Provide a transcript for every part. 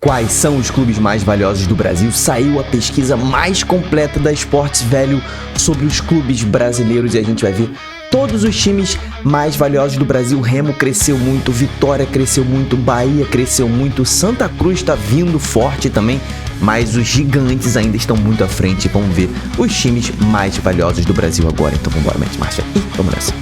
Quais são os clubes mais valiosos do Brasil? Saiu a pesquisa mais completa da Esportes Velho sobre os clubes brasileiros e a gente vai ver todos os times mais valiosos do Brasil. Remo cresceu muito, Vitória cresceu muito, Bahia cresceu muito, Santa Cruz está vindo forte também, mas os gigantes ainda estão muito à frente. Vamos ver os times mais valiosos do Brasil agora. Então vamos embora, Mete Marcha, e vamos nessa.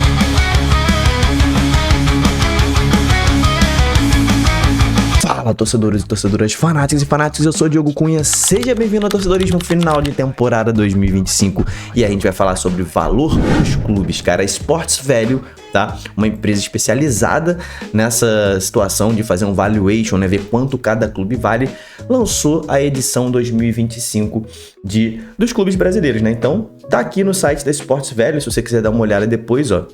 Fala, torcedores e torcedoras, fanáticos e fanáticos, eu sou o Diogo Cunha, seja bem-vindo ao Torcedorismo final de temporada 2025 e a gente vai falar sobre o valor dos clubes, cara. A Esportes Velho, tá? Uma empresa especializada nessa situação de fazer um valuation, né? Ver quanto cada clube vale, lançou a edição 2025 dos clubes brasileiros, né? Então, tá aqui no site da Esportes Velho, se você quiser dar uma olhada depois, ó.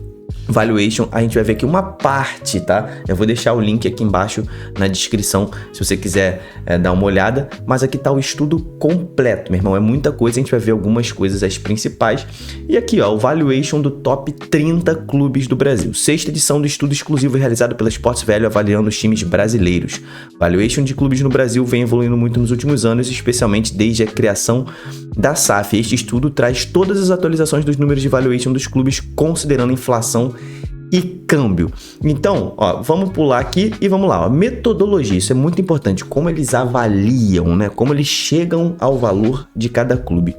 Valuation, a gente vai ver aqui uma parte, tá? Eu vou deixar o link aqui embaixo na descrição, se você quiser dar uma olhada, mas aqui tá o estudo completo, meu irmão, é muita coisa, a gente vai ver algumas coisas, as principais, e aqui, ó, o Valuation do Top 30 Clubes do Brasil, sexta edição do estudo exclusivo realizado pela Esportes Velho, avaliando os times brasileiros. Valuation de clubes no Brasil vem evoluindo muito nos últimos anos, especialmente desde a criação da SAF. Este estudo traz todas as atualizações dos números de valuation dos clubes, considerando inflação e câmbio. Então, ó, vamos pular aqui e vamos lá, ó. Metodologia, isso é muito importante, como eles avaliam, né? Como eles chegam ao valor de cada clube.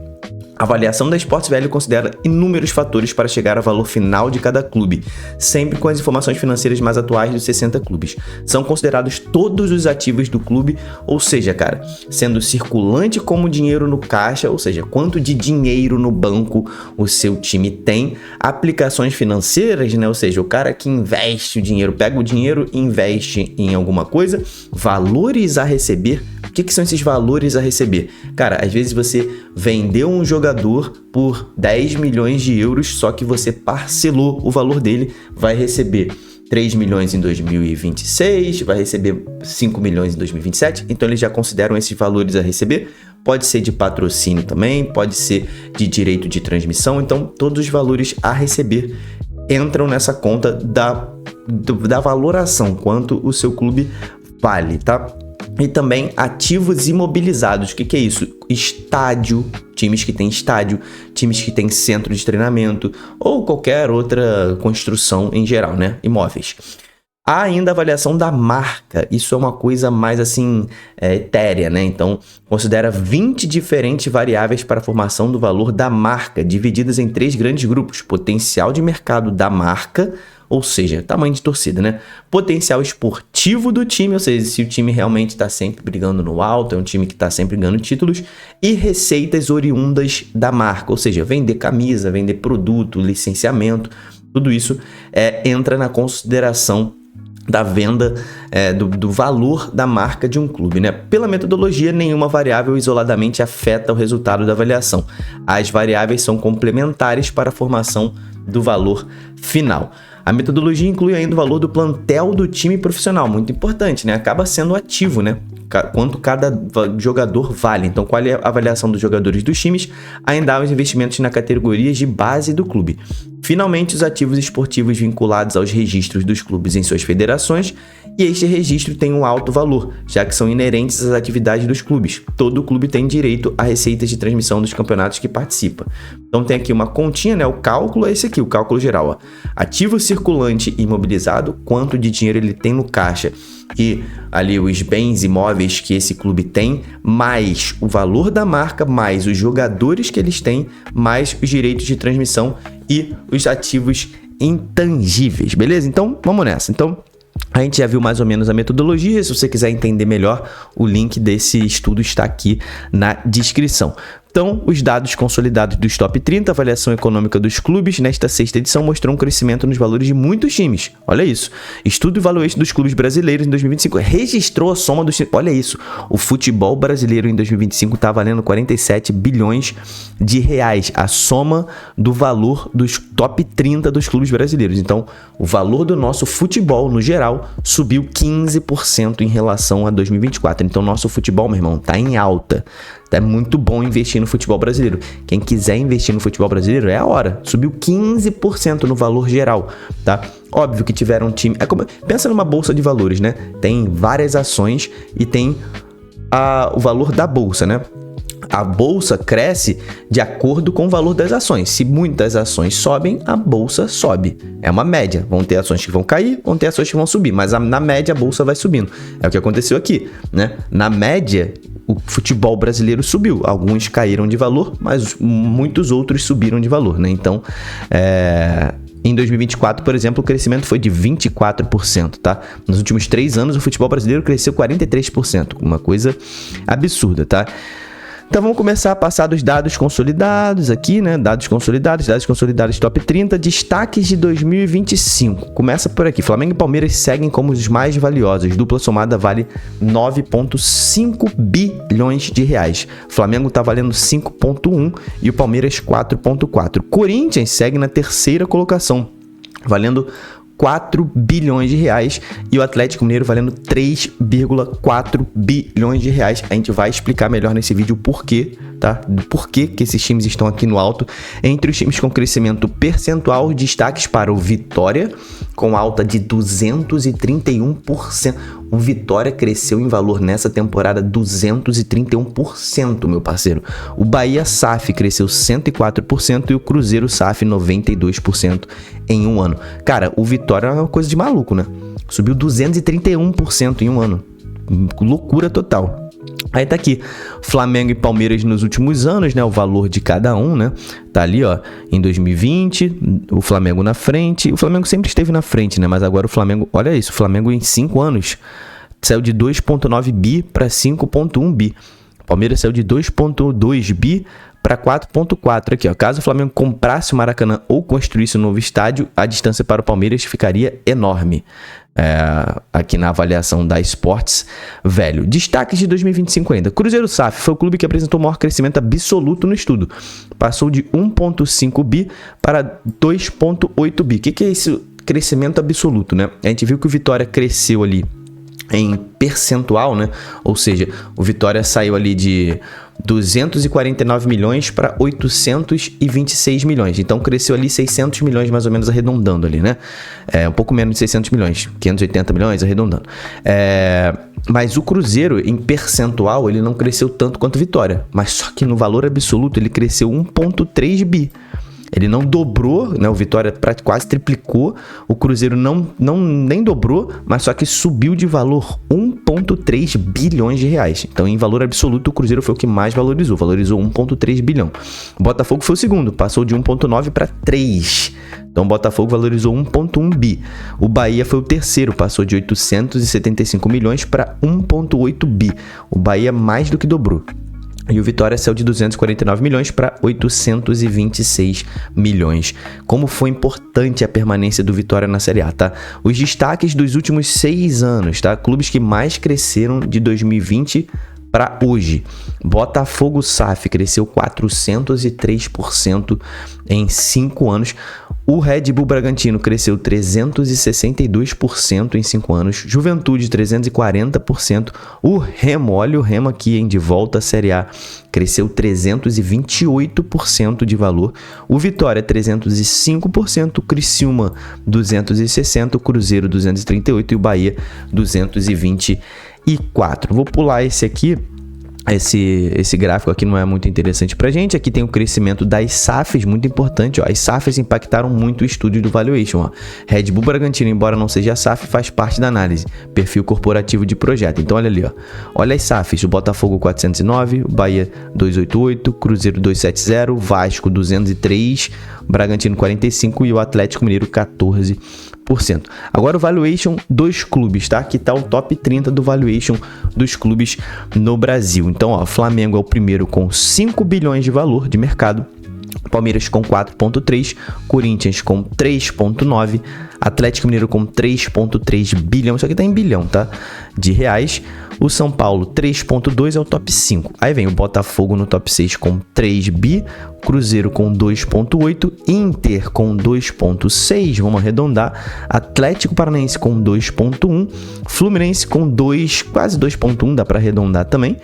A avaliação da Esportes Velho considera inúmeros fatores para chegar ao valor final de cada clube, sempre com as informações financeiras mais atuais dos 60 clubes. São considerados todos os ativos do clube, ou seja, cara, sendo circulante como dinheiro no caixa, ou seja, quanto de dinheiro no banco o seu time tem, aplicações financeiras, né? Ou seja, o cara que investe o dinheiro, pega o dinheiro e investe em alguma coisa, valores a receber. O que são esses valores a receber? Cara, às vezes você vendeu um jogador por 10 milhões de euros, só que você parcelou o valor dele, vai receber 3 milhões em 2026, vai receber 5 milhões em 2027, então eles já consideram esses valores a receber. Pode ser de patrocínio também, pode ser de direito de transmissão, então todos os valores a receber entram nessa conta da valoração, quanto o seu clube vale, tá? E também ativos imobilizados. O que é isso? Estádio, times que têm estádio, times que têm centro de treinamento ou qualquer outra construção em geral, né? Imóveis. Há ainda a avaliação da marca, isso é uma coisa mais assim, etérea, né? Então, considera 20 diferentes variáveis para a formação do valor da marca, divididas em 3 grandes grupos: potencial de mercado da marca, ou seja, tamanho de torcida, né? Potencial esportivo do time, ou seja, se o time realmente está sempre brigando no alto, é um time que está sempre ganhando títulos, e receitas oriundas da marca, ou seja, vender camisa, vender produto, licenciamento, tudo isso entra na consideração da venda do valor da marca de um clube, né? Pela metodologia, nenhuma variável isoladamente afeta o resultado da avaliação. As variáveis são complementares para a formação do valor final. A metodologia inclui ainda o valor do plantel do time profissional, muito importante, né? Acaba sendo ativo, né? Quanto cada jogador vale. Então, qual é a avaliação dos jogadores dos times? Ainda há os investimentos na categoria de base do clube. Finalmente, os ativos esportivos vinculados aos registros dos clubes em suas federações, e este registro tem um alto valor, já que são inerentes às atividades dos clubes. Todo clube tem direito a receitas de transmissão dos campeonatos que participa. Então tem aqui uma continha, né? O cálculo é esse aqui, o cálculo geral, ó. Ativo circulante imobilizado, quanto de dinheiro ele tem no caixa, e ali os bens imóveis que esse clube tem, mais o valor da marca, mais os jogadores que eles têm, mais os direitos de transmissão e os ativos intangíveis, beleza? Então, vamos nessa. Então, a gente já viu mais ou menos a metodologia. Se você quiser entender melhor, o link desse estudo está aqui na descrição. Então, os dados consolidados dos top 30, avaliação econômica dos clubes, nesta sexta edição mostrou um crescimento nos valores de muitos times. Olha isso. Estudo e valuation dos clubes brasileiros em 2025 registrou a soma dos times. Olha isso. O futebol brasileiro em 2025 está valendo 47 bilhões de reais. A soma do valor dos top 30 dos clubes brasileiros. Então, o valor do nosso futebol, no geral, subiu 15% em relação a 2024. Então, nosso futebol, meu irmão, está em alta. É muito bom investir no futebol brasileiro. Quem quiser investir no futebol brasileiro, é a hora. Subiu 15% no valor geral, tá? Óbvio que tiveram time... pensa numa bolsa de valores, né? Tem várias ações e tem o valor da bolsa, né? A bolsa cresce de acordo com o valor das ações. Se muitas ações sobem, a bolsa sobe. É uma média. Vão ter ações que vão cair, vão ter ações que vão subir. Mas na média a bolsa vai subindo. É o que aconteceu aqui, né? Na média, o futebol brasileiro subiu. Alguns caíram de valor, mas muitos outros subiram de valor, né? Então, em 2024, por exemplo, o crescimento foi de 24%, tá? Nos últimos 3 anos, o futebol brasileiro cresceu 43%. Uma coisa absurda, tá? Então vamos começar a passar dos dados consolidados aqui, né? Dados consolidados top 30, destaques de 2025. Começa por aqui. Flamengo e Palmeiras seguem como os mais valiosos. Dupla somada vale 9,5 bilhões de reais. Flamengo tá valendo 5,1 e o Palmeiras 4,4. Corinthians segue na terceira colocação, valendo 4 bilhões de reais e o Atlético Mineiro valendo 3,4 bilhões de reais. A gente vai explicar melhor nesse vídeo o porquê, tá? Do porquê que esses times estão aqui no alto. Entre os times com crescimento percentual, destaques para o Vitória, com alta de 231%. O Vitória cresceu em valor nessa temporada 231%, meu parceiro. O Bahia SAF cresceu 104% e o Cruzeiro SAF 92% em um ano. Cara, o Vitória é uma coisa de maluco, né? Subiu 231% em um ano. Loucura total. Aí tá aqui, Flamengo e Palmeiras nos últimos anos, né? O valor de cada um, né? Tá ali, ó, em 2020, o Flamengo na frente. O Flamengo sempre esteve na frente, né? Mas agora o Flamengo, olha isso, o Flamengo em 5 anos saiu de 2,9 bi para 5,1 bi. O Palmeiras saiu de 2,2 bi para 4,4 aqui, ó. Caso o Flamengo comprasse o Maracanã ou construísse um novo estádio, a distância para o Palmeiras ficaria enorme. Aqui na avaliação da Sports Velho. Destaques de 2025 ainda. Cruzeiro SAF foi o clube que apresentou o maior crescimento absoluto no estudo. Passou de 1,5 bi para 2,8 bi. O que é esse crescimento absoluto, né? A gente viu que o Vitória cresceu ali em percentual, né? Ou seja, o Vitória saiu ali de 249 milhões para 826 milhões. Então cresceu ali 600 milhões mais ou menos, arredondando ali, né? Um pouco menos de 600 milhões, 580 milhões arredondando. Mas o Cruzeiro, em percentual, ele não cresceu tanto quanto o Vitória. Mas só que no valor absoluto ele cresceu 1,3 bi. Ele não dobrou, né? O Vitória quase triplicou. O Cruzeiro nem dobrou, mas só que subiu de valor 1,3 bilhões de reais. Então, em valor absoluto, o Cruzeiro foi o que mais valorizou. Valorizou 1,3 bilhão. O Botafogo foi o segundo, passou de 1,9 para 3. Então, o Botafogo valorizou 1,1 bi. O Bahia foi o terceiro, passou de 875 milhões para 1,8 bi. O Bahia mais do que dobrou. E o Vitória saiu de 249 milhões para 826 milhões. Como foi importante a permanência do Vitória na Série A, tá? Os destaques dos últimos 6 anos, tá? Clubes que mais cresceram de 2020 para hoje. Botafogo SAF cresceu 403% em 5 anos. O Red Bull Bragantino cresceu 362% em 5 anos. Juventude, 340%. O Remo, olha o Remo aqui, hein, de volta à Série A, cresceu 328% de valor. O Vitória, 305%. O Criciúma, 260%. O Cruzeiro, 238%. E o Bahia, 224%. Vou pular esse aqui. Esse gráfico aqui não é muito interessante pra gente. Aqui tem o crescimento das SAFs, muito importante, ó. As SAFs impactaram muito o estudo do valuation, ó. Red Bull Bragantino, embora não seja SAF, faz parte da análise, perfil corporativo de projeto. Então olha ali, ó. Olha as SAFs, o Botafogo 409, o Bahia 288, Cruzeiro 270, Vasco 203, Bragantino 45 e o Atlético Mineiro 14%. Agora o valuation dos clubes, tá? Aqui tá o top 30 do valuation dos clubes no Brasil. Então, ó, Flamengo é o primeiro com 5 bilhões de valor de mercado. Palmeiras com 4,3, Corinthians com 3,9, Atlético Mineiro com 3,3 bilhão, isso aqui tá em bilhão, tá? De reais. O São Paulo 3,2 é o top 5. Aí vem o Botafogo no top 6 com 3 bi, Cruzeiro com 2,8, Inter com 2,6, vamos arredondar, Atlético Paranaense com 2,1, Fluminense com 2, quase 2,1, dá para arredondar também.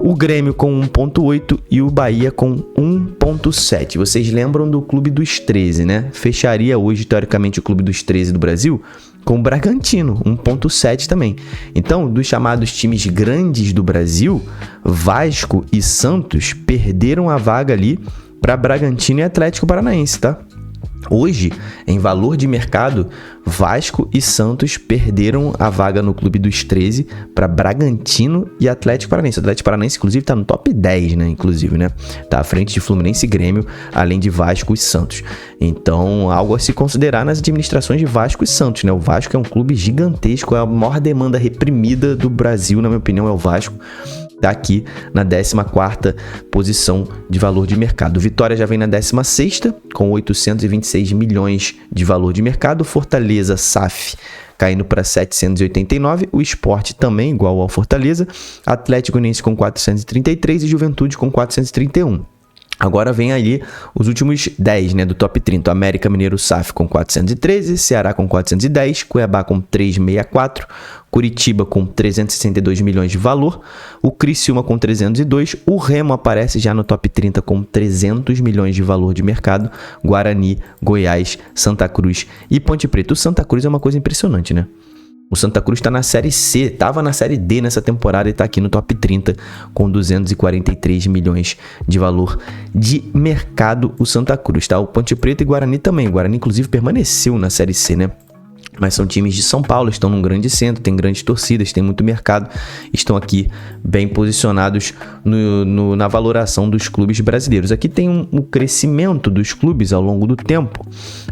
O Grêmio com 1,8 e o Bahia com 1,7. Vocês lembram do Clube dos 13, né? Fecharia hoje, teoricamente, o Clube dos 13 do Brasil com o Bragantino, 1,7 também. Então, dos chamados times grandes do Brasil, Vasco e Santos perderam a vaga ali para Bragantino e Atlético Paranaense, tá? Hoje, em valor de mercado, Vasco e Santos perderam a vaga no Clube dos 13 para Bragantino e Atlético Paranaense. O Atlético Paranaense, inclusive, tá no top 10, né? Inclusive, né? Tá à frente de Fluminense e Grêmio, além de Vasco e Santos. Então, algo a se considerar nas administrações de Vasco e Santos, né? O Vasco é um clube gigantesco, é a maior demanda reprimida do Brasil, na minha opinião, é o Vasco. Está aqui na 14ª posição de valor de mercado. O Vitória já vem na 16ª, com 826 milhões de valor de mercado. Fortaleza, SAF, caindo para 789. O Sport também, igual ao Fortaleza. Atlético Goianiense com 433 e Juventude com 431. Agora vem ali os últimos 10, né, do top 30. América Mineiro, SAF com 413, Ceará com 410, Cuiabá com 364, Curitiba com 362 milhões de valor, o Criciúma com 302, o Remo aparece já no top 30 com 300 milhões de valor de mercado, Guarani, Goiás, Santa Cruz e Ponte Preta. O Santa Cruz é uma coisa impressionante, né? O Santa Cruz está na Série C, estava na Série D nessa temporada e está aqui no top 30 com 243 milhões de valor de mercado o Santa Cruz, tá? O Ponte Preta e Guarani também. O Guarani, inclusive, permaneceu na Série C, né? Mas são times de São Paulo, estão num grande centro, tem grandes torcidas, tem muito mercado, estão aqui bem posicionados na valoração dos clubes brasileiros. Aqui tem um crescimento dos clubes ao longo do tempo.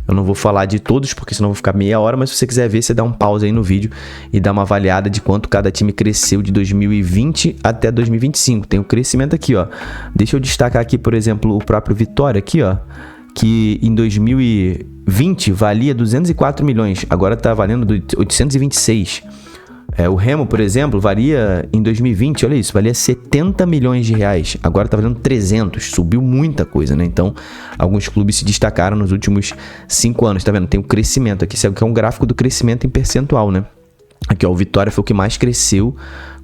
Eu não vou falar de todos, porque senão vou ficar meia hora, mas se você quiser ver, você dá um pause aí no vídeo e dá uma avaliada de quanto cada time cresceu de 2020 até 2025. Tem um crescimento aqui, ó. Deixa eu destacar aqui, por exemplo, o próprio Vitória aqui, ó, que em 2020 valia 204 milhões, agora está valendo 826. O Remo, por exemplo, valia em 2020, olha isso, valia 70 milhões de reais, agora está valendo 300, subiu muita coisa, né? Então, alguns clubes se destacaram nos últimos 5 anos, tá vendo? Tem um crescimento aqui, isso aqui é um gráfico do crescimento em percentual, né? Aqui, ó, o Vitória foi o que mais cresceu,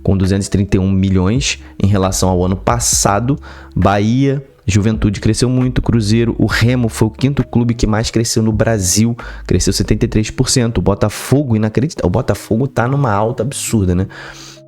com 231 milhões em relação ao ano passado. Bahia, Juventude cresceu muito, Cruzeiro, o Remo foi o 5º clube que mais cresceu no Brasil, cresceu 73%, o Botafogo, inacreditável, o Botafogo tá numa alta absurda, né?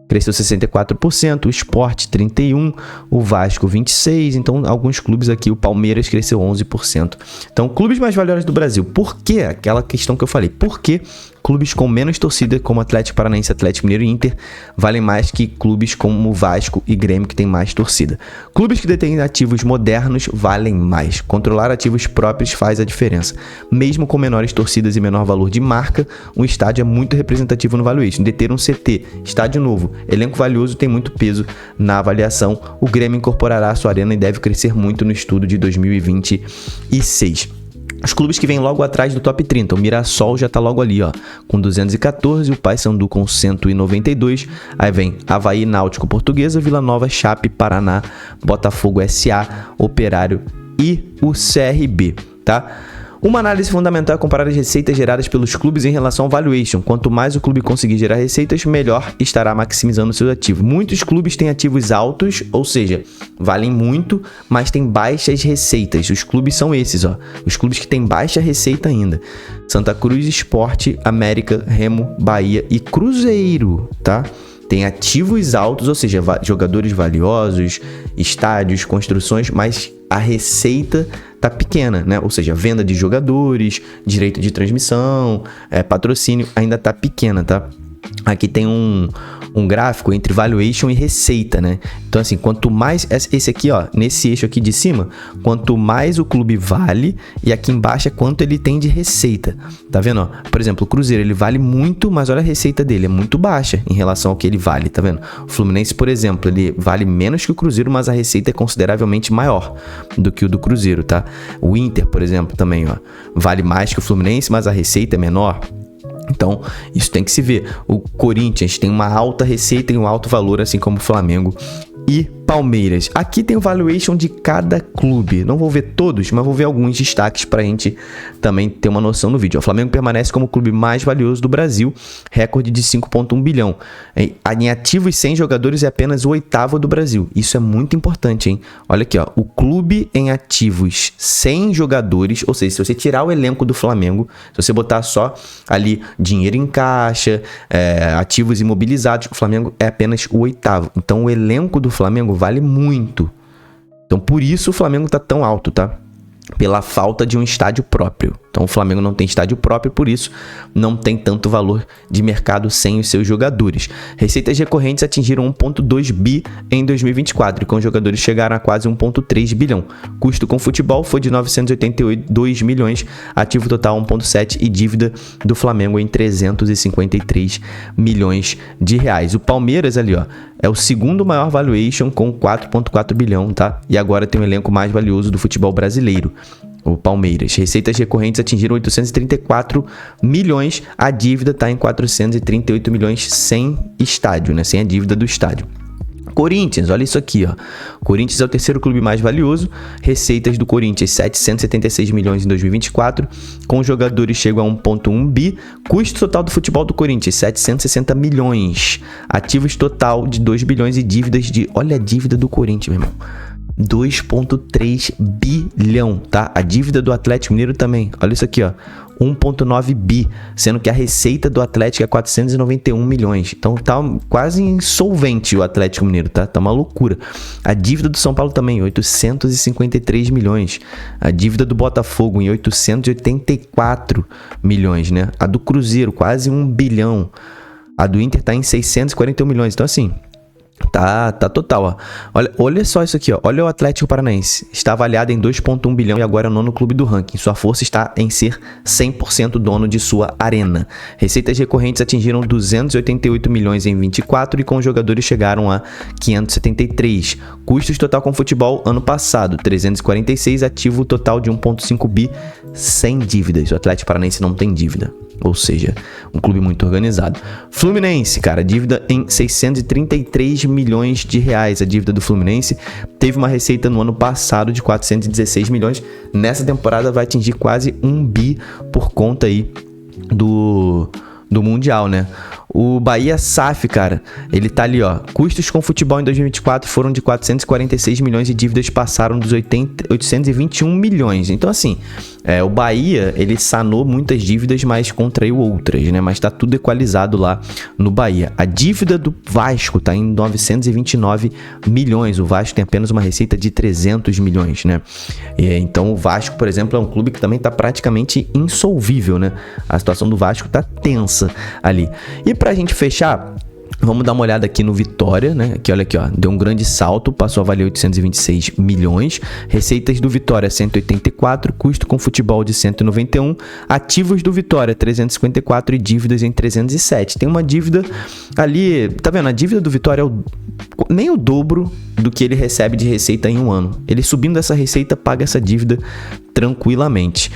Cresceu 64%, o Sport 31%, o Vasco 26%, então alguns clubes aqui, o Palmeiras cresceu 11%. Então, clubes mais valiosos do Brasil. Por quê? Aquela questão que eu falei. Por que clubes com menos torcida, como Atlético Paranaense, Atlético Mineiro e Inter, valem mais que clubes como Vasco e Grêmio, que tem mais torcida? Clubes que detêm ativos modernos valem mais. Controlar ativos próprios faz a diferença. Mesmo com menores torcidas e menor valor de marca, um estádio é muito representativo no valuation. Deter um CT, estádio novo, elenco valioso tem muito peso na avaliação. O Grêmio incorporará a sua arena e deve crescer muito no estudo de 2026. Os clubes que vêm logo atrás do top 30, o Mirassol já tá logo ali, ó, com 214, o Paysandu com 192, aí vem Avaí, Náutico, Portuguesa, Vila Nova, Chape, Paraná, Botafogo, SA, Operário e o CRB, tá? Uma análise fundamental é comparar as receitas geradas pelos clubes em relação ao valuation. Quanto mais o clube conseguir gerar receitas, melhor estará maximizando seus ativos. Muitos clubes têm ativos altos, ou seja, valem muito, mas têm baixas receitas. Os clubes são esses, ó. Os clubes que têm baixa receita ainda. Santa Cruz, Sport, América, Remo, Bahia e Cruzeiro, tá? Tem ativos altos, ou seja, jogadores valiosos, estádios, construções, mas a receita tá pequena, né? Ou seja, venda de jogadores, direito de transmissão, patrocínio ainda tá pequena, tá? Aqui tem um gráfico entre valuation e receita, né? Então, assim, quanto mais... Esse aqui, ó, nesse eixo aqui de cima, quanto mais o clube vale, e aqui embaixo é quanto ele tem de receita. Tá vendo, ó? Por exemplo, o Cruzeiro, ele vale muito, mas olha a receita dele, é muito baixa em relação ao que ele vale, tá vendo? O Fluminense, por exemplo, ele vale menos que o Cruzeiro, mas a receita é consideravelmente maior do que o do Cruzeiro, tá? O Inter, por exemplo, também, ó, vale mais que o Fluminense, mas a receita é menor. Então, isso tem que se ver. O Corinthians tem uma alta receita e um alto valor, assim como o Flamengo e Palmeiras. Aqui tem o valuation de cada clube. Não vou ver todos, mas vou ver alguns destaques para a gente também ter uma noção no vídeo. O Flamengo permanece como o clube mais valioso do Brasil, recorde de 5,1 bilhão. Em ativos 100 jogadores é apenas o 8º do Brasil. Isso é muito importante, hein? Olha aqui, ó. O clube em ativos 100 jogadores, ou seja, se você tirar o elenco do Flamengo, se você botar só ali dinheiro em caixa, ativos imobilizados, o Flamengo é apenas o 8º. Então o elenco do Flamengo vale muito. Então por isso o Flamengo tá tão alto, tá? Pela falta de um estádio próprio. Então o Flamengo não tem estádio próprio, por isso não tem tanto valor de mercado sem os seus jogadores. Receitas recorrentes atingiram 1,2 bi em 2024 e com os jogadores chegaram a quase 1,3 bilhão. Custo com futebol foi de 982 milhões, ativo total 1,7 e dívida do Flamengo em 353 milhões de reais. O Palmeiras ali, ó, é o segundo maior valuation com 4,4 bilhão, tá? E agora tem o elenco mais valioso do futebol brasileiro, o Palmeiras. Receitas recorrentes atingiram 834 milhões, a dívida está em 438 milhões sem estádio, né? Sem a dívida do estádio. Corinthians, olha isso aqui, ó. Corinthians é o terceiro clube mais valioso. Receitas do Corinthians, 776 milhões em 2024. Com os jogadores chegam a 1,1 bi. Custo total do futebol do Corinthians, 760 milhões. Ativos total de 2 bilhões e dívidas de... Olha a dívida do Corinthians, meu irmão. 2,3 bilhão, tá? A dívida do Atlético Mineiro também. Olha isso aqui, ó. 1,9 bi, sendo que a receita do Atlético é 491 milhões. Então tá quase insolvente o Atlético Mineiro, tá? Tá uma loucura. A dívida do São Paulo também, 853 milhões. A dívida do Botafogo em 884 milhões, né? A do Cruzeiro, quase 1 bilhão. A do Inter tá em 641 milhões. Então assim... Tá total, ó. Olha só isso aqui, ó. Olha o Atlético Paranaense. Está avaliado em 2,1 bilhão e agora é o 9º clube do ranking. Sua força está em ser 100% dono de sua arena. Receitas recorrentes atingiram 288 milhões em 24 e com os jogadores chegaram a 573. Custos total com futebol ano passado, 346, ativo total de 1,5 bi sem dívidas. O Atlético Paranaense não tem dívida. Ou seja, um clube muito organizado. Fluminense, cara, dívida em 633 milhões de reais. A dívida do Fluminense teve uma receita no ano passado de 416 milhões. Nessa temporada vai atingir quase 1 bi por conta aí do Mundial, né? O Bahia SAF, cara, ele tá ali, ó. Custos com futebol em 2024 foram de 446 milhões e dívidas passaram dos 821 milhões. Então, assim, o Bahia, ele sanou muitas dívidas, mas contraiu outras, né? Mas tá tudo equalizado lá no Bahia. A dívida do Vasco tá em 929 milhões. O Vasco tem apenas uma receita de 300 milhões, né? Então, o Vasco, por exemplo, é um clube que também tá praticamente insolvível, né? A situação do Vasco tá tensa ali. E pra gente fechar, vamos dar uma olhada aqui no Vitória, né? Aqui, olha aqui, ó. Deu um grande salto, passou a valer 826 milhões. Receitas do Vitória, 184. Custo com futebol de 191. Ativos do Vitória, 354. E dívidas em 307. Tem uma dívida ali, tá vendo? A dívida do Vitória é nem o dobro do que ele recebe de receita em um ano. Ele subindo essa receita, paga essa dívida tranquilamente.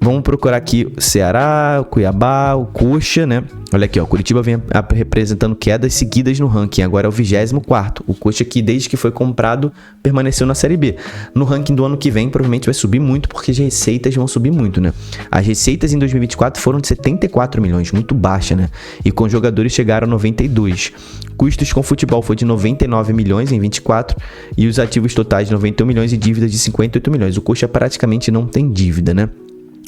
Vamos procurar aqui o Ceará, o Cuiabá, o Coxa, né? Olha aqui, ó, o Curitiba vem representando quedas seguidas no ranking, agora é o 24º. O Coxa que desde que foi comprado permaneceu na Série B. No ranking do ano que vem provavelmente vai subir muito porque as receitas vão subir muito, né? As receitas em 2024 foram de 74 milhões, muito baixa, né? E com jogadores chegaram a 92. Custos com futebol foi de 99 milhões em 24 e os ativos totais de 91 milhões e dívidas de 58 milhões. O Coxa praticamente não tem dívida, né?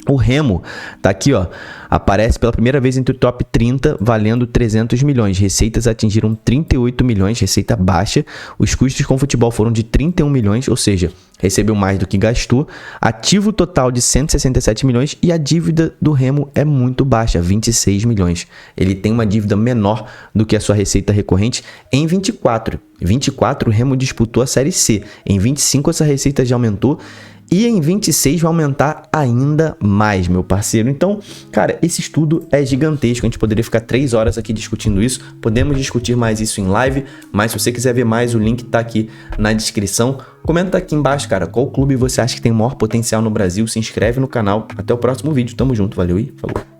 O Remo tá aqui, ó, aparece pela primeira vez entre o top 30, valendo 300 milhões. Receitas atingiram 38 milhões, receita baixa. Os custos com futebol foram de 31 milhões, ou seja, recebeu mais do que gastou. Ativo total de 167 milhões e a dívida do Remo é muito baixa, 26 milhões. Ele tem uma dívida menor do que a sua receita recorrente em 24. Em 24 o Remo disputou a Série C. Em 25 essa receita já aumentou. E em 26 vai aumentar ainda mais, meu parceiro. Então, cara, esse estudo é gigantesco. A gente poderia ficar 3 horas aqui discutindo isso. Podemos discutir mais isso em live. Mas se você quiser ver mais, o link tá aqui na descrição. Comenta aqui embaixo, cara, qual clube você acha que tem o maior potencial no Brasil. Se inscreve no canal. Até o próximo vídeo. Tamo junto, valeu e falou.